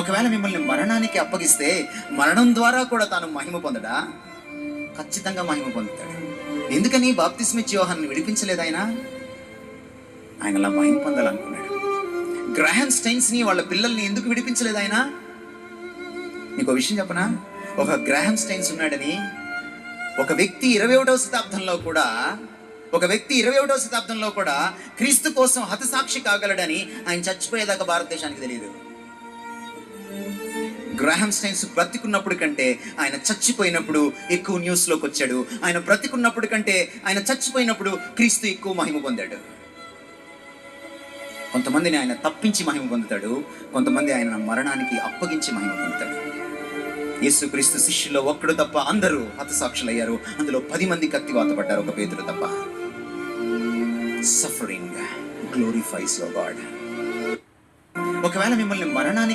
ఒకవేళ మిమ్మల్ని మరణానికి అప్పగిస్తే మరణం ద్వారా కూడా తాను మహిమ పొందడా? ఖచ్చితంగా మహిమ పొందుతాడు. ఎందుకని బాప్తిస్మిచ్చి యోహాన్ని విడిపించలేదు ఆయన అలా మహిమ పొందాలనుకున్నాడు. గ్రాహం స్టైన్స్ ని వాళ్ళ పిల్లల్ని ఎందుకు విడిపించలేదు ఆయన? నీకు విషయం చెప్పనా? ఒక గ్రాహం స్టైన్స్ ఉన్నాడని ఒక వ్యక్తి 21వ శతాబ్దంలో కూడా క్రీస్తు కోసం హతసాక్షి కాగలడని ఆయన చచ్చిపోయేదాకా భారతదేశానికి తెలియదు. గ్రాహం స్టైన్స్ బ్రతికున్నప్పుడు కంటే ఆయన చచ్చిపోయినప్పుడు ఎక్కువ న్యూస్లోకి వచ్చాడు. ఆయన బ్రతికున్నప్పుడు కంటే ఆయన చచ్చిపోయినప్పుడు క్రీస్తు ఎక్కువ మహిమ పొందాడు. కొంతమందిని ఆయన తప్పించి మహిమ పొందుతాడు, కొంతమంది ఆయన మరణానికి అప్పగించి మహిమ పొందుతాడు. యేసుక్రీస్తు శిష్యుల్లో ఒక్కడు తప్ప అందరూ హతసాక్షులయ్యారు. అందులో 10 మంది కత్తివాత పడ్డారు, ఒక పేతురు తప్ప. Suffering glorifies your God. ఒకవేళ మిమ్మల్ని మరణానికి